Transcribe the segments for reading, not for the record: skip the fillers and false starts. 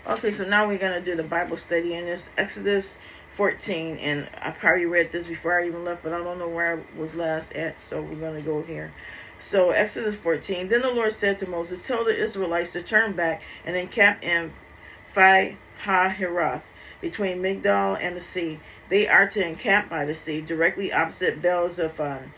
Okay, so now we're going to do the Bible study, and it's Exodus 14. And I probably read this before I even left, but I don't know where I was last at, so we're going to go here. So, Exodus 14. Then the Lord said to Moses, "Tell the Israelites to turn back and encamp in Phi Hahiroth, between Migdal and the sea. They are to encamp by the sea, directly opposite Baal-zephon.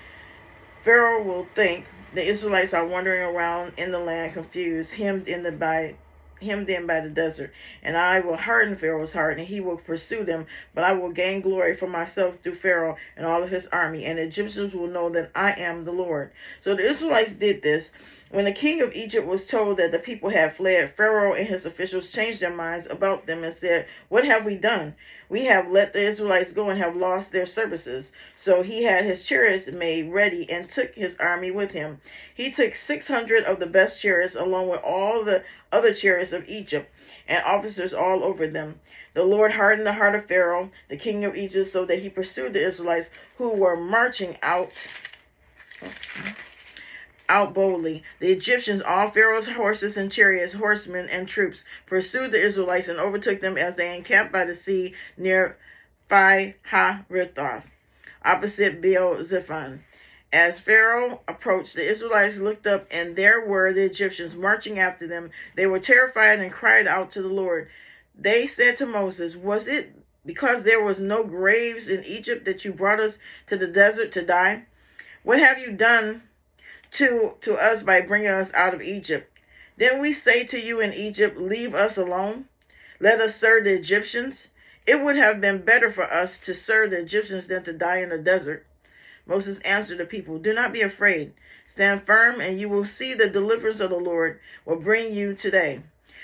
Pharaoh will think the Israelites are wandering around in the land, confused, hemmed in by the desert. And I will harden Pharaoh's heart, and he will pursue them, but I will gain glory for myself through Pharaoh and all of his army, and the Egyptians will know that I am the Lord." So the Israelites did this. When the king of Egypt was told that the people had fled, Pharaoh and his officials changed their minds about them and said, "What have we done? We have let the Israelites go and have lost their services." So he had his chariots made ready and took his army with him. He took 600 of the best chariots, along with all the other chariots of Egypt, and officers all over them. The Lord hardened the heart of Pharaoh, the king of Egypt, so that he pursued the Israelites who were marching out boldly. The Egyptians, all Pharaoh's horses and chariots, horsemen and troops, pursued the Israelites and overtook them as they encamped by the sea near Phi Hahiroth, opposite Baal-zephon. As Pharaoh approached, the Israelites looked up, and there were the Egyptians marching after them. They were terrified and cried out to the Lord. They said to Moses, "Was it because there was no graves in Egypt that you brought us to the desert to die? What have you done to us by bringing us out of Egypt? Didn't we say to you in Egypt, 'Leave us alone. Let us serve the Egyptians'? It would have been better for us to serve the Egyptians than to die in the desert." Moses answered the people, "Do not be afraid. Stand firm, and you will see the deliverance of the Lord will bring you today.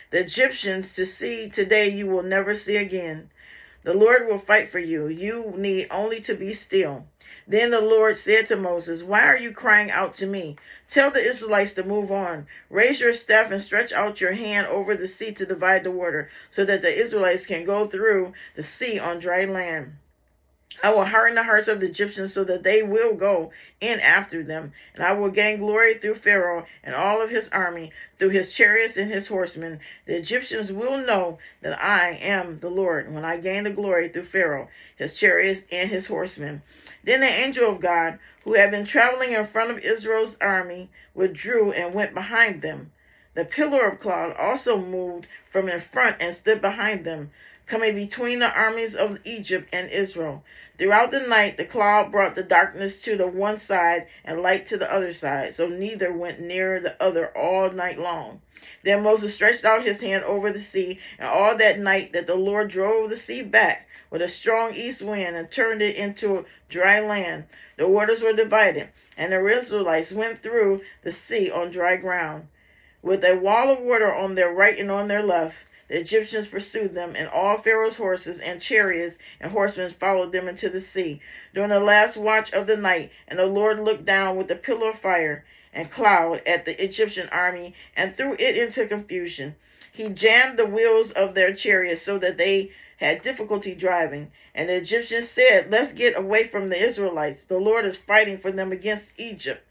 The Egyptians to see today you will never see again. The Lord will fight for you. You need only to be still." Then the Lord said to Moses, "Why are you crying out to me? Tell the Israelites to move on. Raise your staff and stretch out your hand over the sea to divide the water, so that the Israelites can go through the sea on dry land. I will harden the hearts of the Egyptians so that they will go in after them, and I will gain glory through Pharaoh and all of his army, through his chariots and his horsemen. The Egyptians will know that I am the Lord when I gain the glory through Pharaoh, his chariots, and his horsemen." Then the angel of God, who had been traveling in front of Israel's army, withdrew and went behind them. The pillar of cloud also moved from in front and stood behind them, coming between the armies of Egypt and Israel. Throughout the night, the cloud brought the darkness to the one side and light to the other side, so neither went near the other all night long. Then Moses stretched out his hand over the sea, and all that night that the Lord drove the sea back with a strong east wind and turned it into dry land. The waters were divided, and the Israelites went through the sea on dry ground, with a wall of water on their right and on their left. The Egyptians pursued them, and all Pharaoh's horses and chariots and horsemen followed them into the sea during the last watch of the night. And the Lord looked down with a pillar of fire and cloud at the Egyptian army and threw it into confusion. He jammed the wheels of their chariots so that they had difficulty driving. And the Egyptians said, "Let's get away from the Israelites. The Lord is fighting for them against Egypt."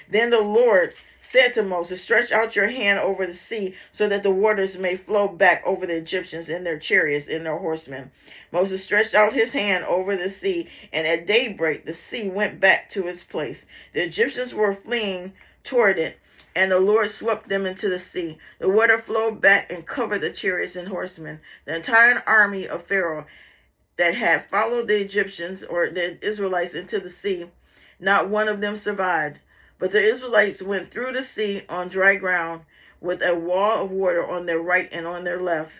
Then the Lord said to Moses, "Stretch out your hand over the sea so that the waters may flow back over the Egyptians and their chariots and their horsemen." Moses stretched out his hand over the sea, and at daybreak the sea went back to its place. The Egyptians were fleeing toward it, and the Lord swept them into the sea. The water flowed back and covered the chariots and horsemen. The entire army of Pharaoh that had followed the Egyptians or the Israelites into the sea, not one of them survived. But the Israelites went through the sea on dry ground with a wall of water on their right and on their left.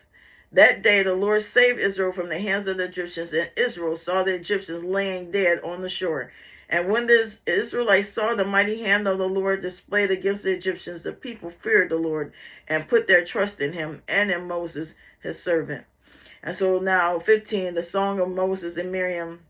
That day the Lord saved Israel from the hands of the Egyptians, and Israel saw the Egyptians laying dead on the shore. And when the Israelites saw the mighty hand of the Lord displayed against the Egyptians, the people feared the Lord and put their trust in him and in Moses, his servant. And so now 15, the song of Moses and Miriam.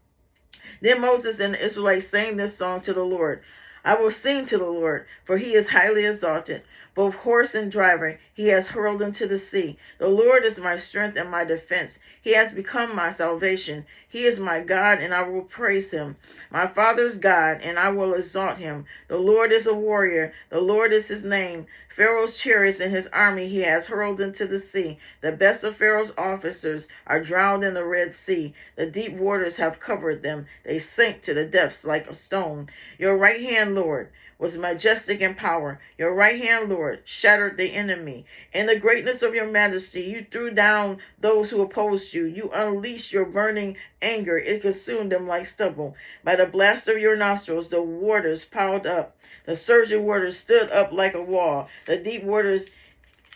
Then Moses and the Israelites sang this song to the Lord. "I will sing to the Lord, for he is highly exalted. both horse and driver, he has hurled into the sea. The Lord is my strength and my defense. He has become my salvation. He is my God, and I will praise him. My father's God, and I will exalt him. The Lord is a warrior. The Lord is his name. Pharaoh's chariots and his army he has hurled into the sea. The best of Pharaoh's officers are drowned in the Red Sea. The deep waters have covered them. They sink to the depths like a stone. Your right hand, Lord, was majestic in power. Your right hand, Lord, shattered the enemy. In the greatness of your majesty, you threw down those who opposed you. You unleashed your burning anger. It consumed them like stubble. By the blast of your nostrils, the waters piled up. The surging waters stood up like a wall. The deep waters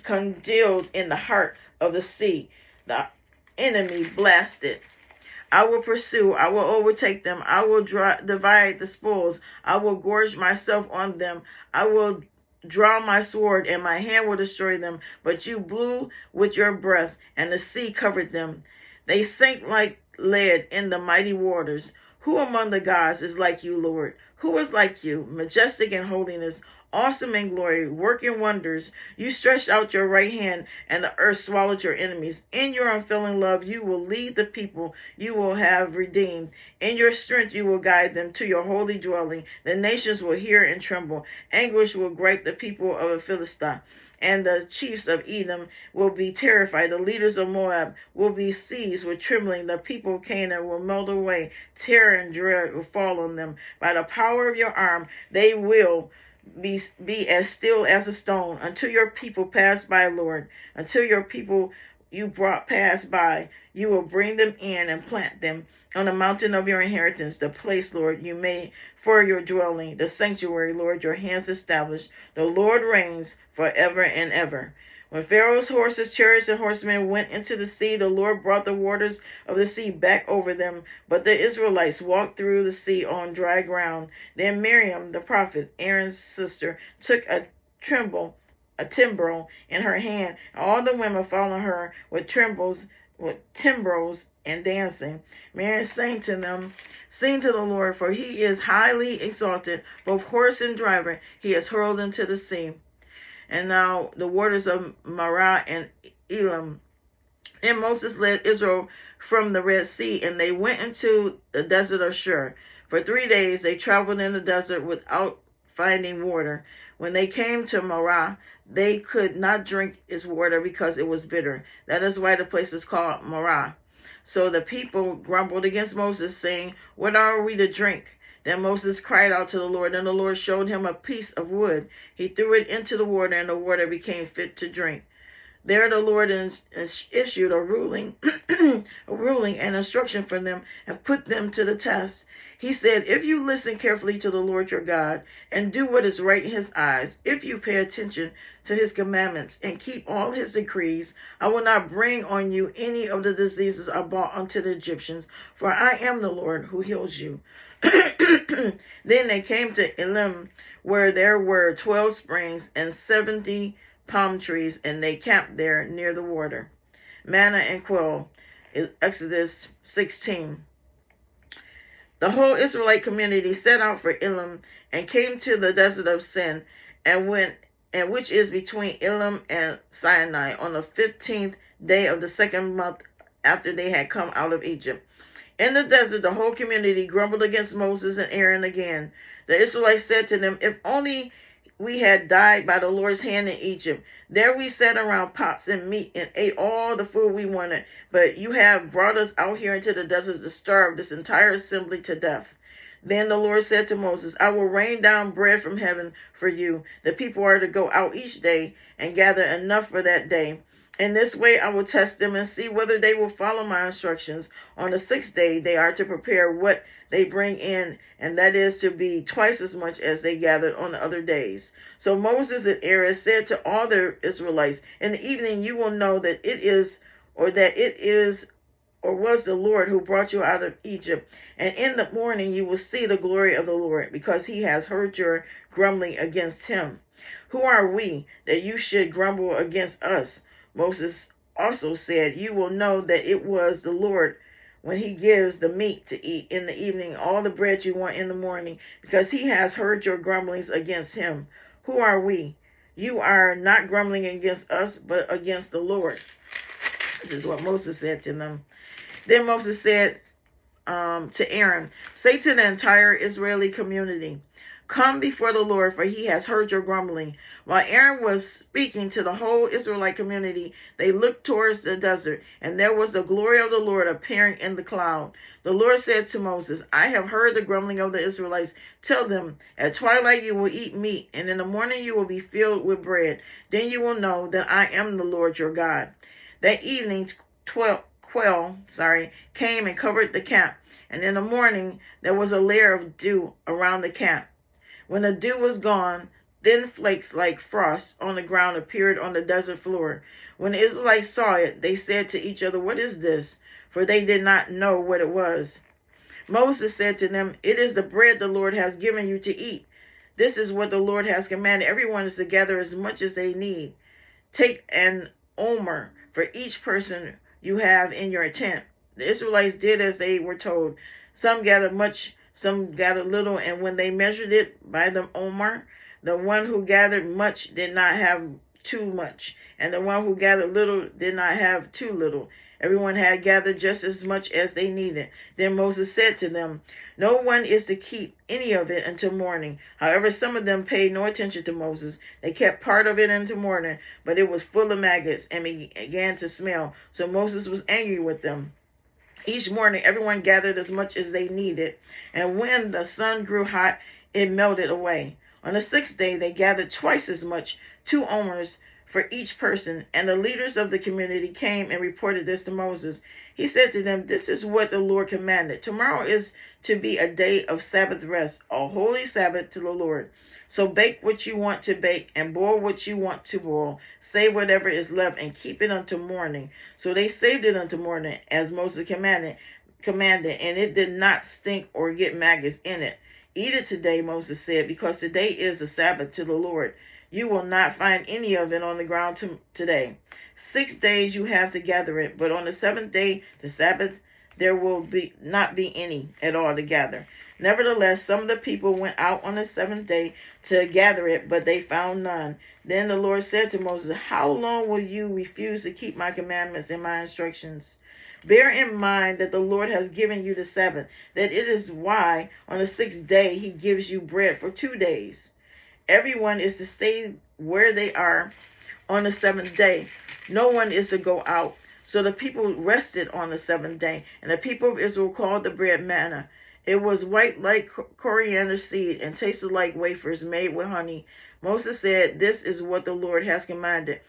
congealed in the heart of the sea. The enemy blasted. I will pursue, I will overtake them, I will divide the spoils, I will gorge myself on them, I will draw my sword, and my hand will destroy them. But you blew with your breath, and the sea covered them. They sank like lead in the mighty waters. Who among the gods is like you, Lord? Who is like you, majestic in holiness, awesome in glory, working wonders? You stretched out your right hand, and the earth swallowed your enemies. In your unfailing love, you will lead the people you will have redeemed. In your strength, you will guide them to your holy dwelling. The nations will hear and tremble. Anguish will gripe the people of Philistia, and the chiefs of Edom will be terrified. The leaders of Moab will be seized with trembling. The people of Canaan will melt away. Terror and dread will fall on them. By the power of your arm, they will be as still as a stone until your people pass by, Lord. Until your people you brought pass by, you will bring them in and plant them on the mountain of your inheritance, the place, Lord, you made for your dwelling, the sanctuary, Lord, your hands established. The Lord reigns forever and ever. When Pharaoh's horses, chariots, and horsemen went into the sea, the Lord brought the waters of the sea back over them. But the Israelites walked through the sea on dry ground. Then Miriam, the prophet, Aaron's sister, took a timbrel in her hand. All the women followed her with timbrels and dancing. Miriam sang to them, "Sing to the Lord, for he is highly exalted. Both horse and driver he has hurled into the sea." And now the waters of Marah and Elam. And Moses led Israel from the Red Sea, and they went into the desert of Shur. For 3 days they traveled in the desert without finding water. When they came to Marah, they could not drink its water because it was bitter. That is why the place is called Marah. So the people grumbled against Moses, saying, "What are we to drink?" Then Moses cried out to the Lord, and the Lord showed him a piece of wood. He threw it into the water, and the water became fit to drink. There the Lord issued a ruling, and instruction for them, and put them to the test. He said, "If you listen carefully to the Lord your God, and do what is right in his eyes, if you pay attention to his commandments, and keep all his decrees, I will not bring on you any of the diseases I brought unto the Egyptians, for I am the Lord who heals you." Then they came to Elim, where there were 12 springs and 70 palm trees, and they camped there near the water. Manna and quail, Exodus 16. The whole Israelite community set out for Elim and came to the desert of Sin, which is between Elim and Sinai, on the 15th day of the second month after they had come out of Egypt. In the desert, the whole community grumbled against Moses and Aaron again. The Israelites said to them, "If only we had died by the Lord's hand in Egypt. There we sat around pots and meat and ate all the food we wanted. But you have brought us out here into the desert to starve this entire assembly to death." Then the Lord said to Moses, "I will rain down bread from heaven for you. The people are to go out each day and gather enough for that day. In this way I will test them and see whether they will follow my instructions. On the 6th day they are to prepare what they bring in, and that is to be twice as much as they gathered on the other days." So Moses and Aaron said to all the Israelites, "In the evening you will know that it is or was the Lord who brought you out of Egypt. And in the morning you will see the glory of the Lord, because he has heard your grumbling against him. Who are we that you should grumble against us?" Moses also said, "You will know that it was the Lord when he gives the meat to eat in the evening, all the bread you want in the morning, because he has heard your grumblings against him. Who are we? You are not grumbling against us, but against the Lord. This is what Moses said to them. Then Moses said to Aaron, say to the entire Israeli community, come before the Lord, for he has heard your grumbling. While Aaron was speaking to the whole Israelite community, they looked towards the desert, and there was the glory of the Lord appearing in the cloud. The Lord said to Moses, I have heard the grumbling of the Israelites. Tell them, at twilight you will eat meat, and in the morning you will be filled with bread. Then you will know that I am the Lord your God. That evening, quail came and covered the camp, and in the morning there was a layer of dew around the camp. When the dew was gone, thin flakes like frost on the ground appeared on the desert floor. When the Israelites saw it, they said to each other, what is this? For they did not know what it was. Moses said to them, it is the bread the Lord has given you to eat. This is what the Lord has commanded. Everyone is to gather as much as they need. Take an omer for each person you have in your tent. The Israelites did as they were told. Some gathered much, some gathered little, and when they measured it by the omer, the one who gathered much did not have too much, and the one who gathered little did not have too little. Everyone had gathered just as much as they needed. Then Moses said to them, no one is to keep any of it until morning. However, some of them paid no attention to Moses. They kept part of it until morning, but it was full of maggots and began to smell. So Moses was angry with them. Each morning, everyone gathered as much as they needed, and when the sun grew hot, it melted away. On the sixth day, they gathered twice as much, 2 omers for each person, and the leaders of the community came and reported this to Moses. He said to them, this is what the Lord commanded. Tomorrow is to be a day of Sabbath rest, a holy Sabbath to the Lord. So bake what you want to bake and boil what you want to boil. Save whatever is left and keep it until morning. So they saved it until morning, as Moses commanded, and it did not stink or get maggots in it. Eat it today, Moses said, because today is the Sabbath to the Lord. You will not find any of it on the ground today. 6 days you have to gather it, but on the 7th day, the Sabbath, there will not be any at all to gather. Nevertheless, some of the people went out on the 7th day to gather it, but they found none. Then the Lord said to Moses, how long will you refuse to keep my commandments and my instructions? Bear in mind that the Lord has given you the Sabbath, that it is why on the 6th day he gives you bread for 2 days. Everyone is to stay where they are on the 7th day. No one is to go out. So the people rested on the 7th day, and the people of Israel called the bread manna. It was white like coriander seed and tasted like wafers made with honey. Moses said, this is what the Lord has commanded.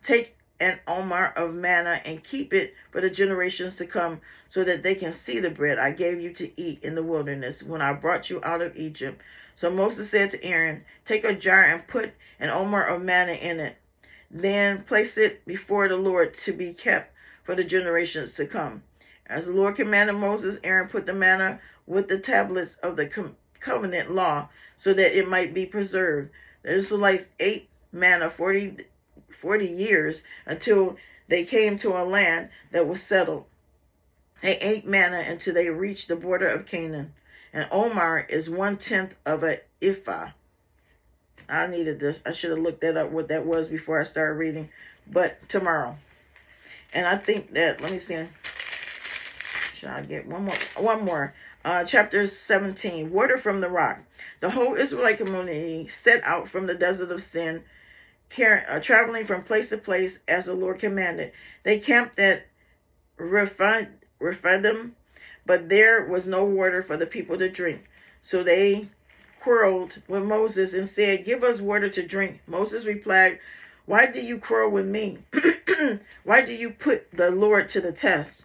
Take an omer of manna and keep it for the generations to come, so that they can see the bread I gave you to eat in the wilderness when I brought you out of Egypt. So Moses said to Aaron, take a jar and put an omer of manna in it. Then place it before the Lord to be kept for the generations to come. As the Lord commanded Moses, Aaron put the manna with the tablets of the covenant law, so that it might be preserved. The Israelites ate manna 40 years until they came to a land that was settled. They ate manna until they reached the border of Canaan. An omer is 1/10 of an ephah. I should have looked that up, what that was, before I started reading, but tomorrow. And I think that, let me see, should I get one more? Chapter 17, water from the rock. The whole Israelite community set out from the desert of Sin, traveling from place to place as the Lord commanded. They camped at Rephidim, but there was no water for the people to drink. So they quarreled with Moses and said, give us water to drink. Moses replied, why do you quarrel with me? Why do you put the Lord to the test?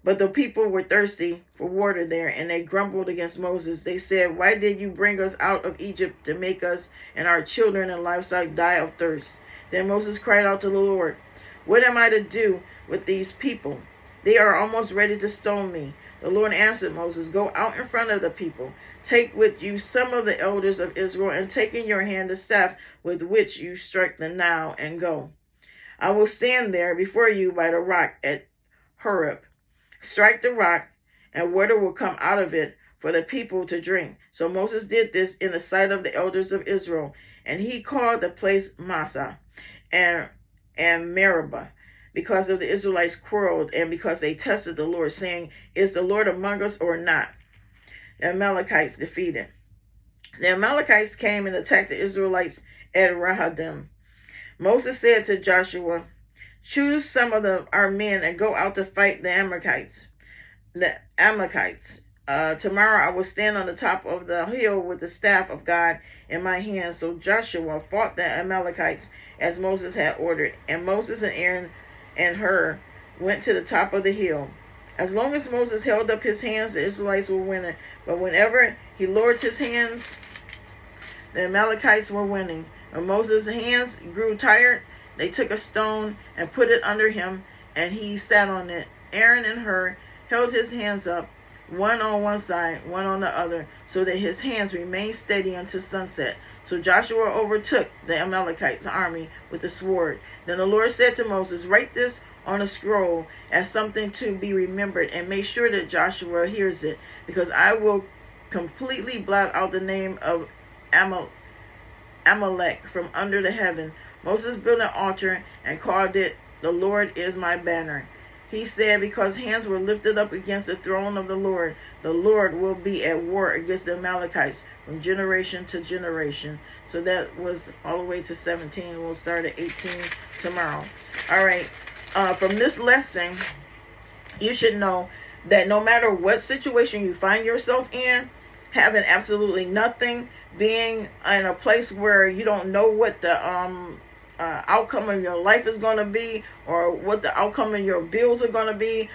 But the people were thirsty for water there, and they grumbled against Moses. They said, why did you bring us out of Egypt to make us and our children and livestock die of thirst? Then Moses cried out to the Lord, what am I to do with these people? They are almost ready to stone me. The Lord answered Moses, go out in front of the people. Take with you some of the elders of Israel, and take in your hand the staff with which you struck the Nile, and go. I will stand there before you by the rock at Horeb. Strike the rock, and water will come out of it for the people to drink. So Moses did this in the sight of the elders of Israel. And he called the place Massa and Meribah, because of the Israelites quarreled, and because they tested the Lord, saying, is the Lord among us or not? The Amalekites defeated. The Amalekites came and attacked the Israelites at Rahadim. Moses said to Joshua, choose some of our men and go out to fight the Amalekites. Tomorrow I will stand on the top of the hill with the staff of God in my hand. So Joshua fought the Amalekites as Moses had ordered, and Moses and Aaron and Hur went to the top of the hill. As long as Moses held up his hands, the Israelites were winning. But whenever he lowered his hands, the Amalekites were winning. When Moses' hands grew tired, they took a stone and put it under him, and he sat on it. Aaron and Hur held his hands up, one on one side, one on the other, so that his hands remained steady until sunset. So Joshua overtook the Amalekites' army with the sword. Then the Lord said to Moses, write this on a scroll as something to be remembered, and make sure that Joshua hears it, because I will completely blot out the name of Amalek from under the heaven. Moses built an altar and called it, the Lord is my banner. He said, because hands were lifted up against the throne of the Lord will be at war against the Amalekites from generation to generation. So that was all the way to 17. We'll start at 18 tomorrow. All right. From this lesson, you should know that no matter what situation you find yourself in, having absolutely nothing, being in a place where you don't know what the outcome of your life is going to be, or what the outcome of your bills are going to be,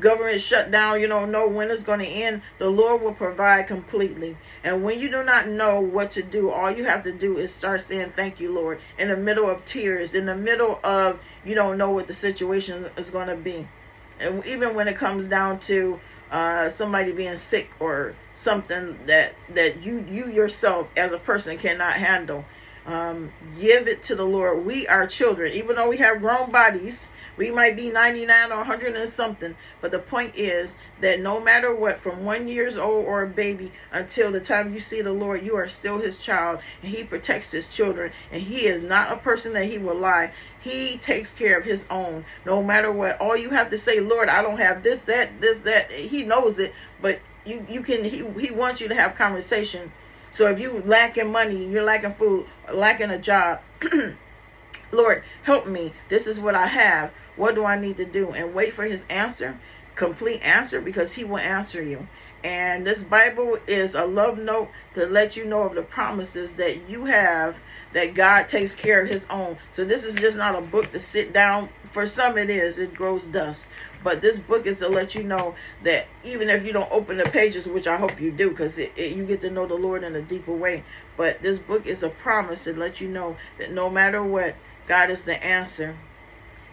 government shutdown, you don't know when it's going to end, the Lord will provide completely. And when you do not know what to do, all you have to do is start saying, thank you, Lord, in the middle of tears, in the middle of you don't know what the situation is going to be. And even when it comes down to somebody being sick or something that you yourself as a person cannot handle, give it to the Lord. We are children, even though we have grown bodies. We might be 99 or 100 and something, but the point is that no matter what, from 1 year old or a baby until the time you see the Lord, you are still his child, and he protects his children, and he is not a person that he will lie. He takes care of his own, no matter what. All you have to say, Lord, I don't have this, that. He knows it, but you can. He wants you to have conversation. So if you lacking money, you're lacking food, lacking a job, Lord, help me. This is what I have. What do I need to do? And wait for his answer, complete answer, because he will answer you. And this Bible is a love note to let you know of the promises that you have, that God takes care of his own. So this is just not a book to sit down. For some it is. It grows dust. But this book is to let you know that even if you don't open the pages, which I hope you do, because you get to know the Lord in a deeper way. But this book is a promise to let you know that no matter what, God is the answer.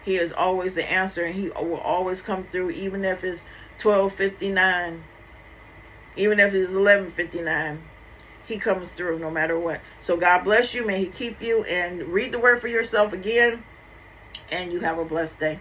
He is always the answer, and he will always come through, even if it's 12:59, even if it's 11:59. He comes through no matter what. So God bless you. May he keep you, and read the word for yourself again, and you have a blessed day.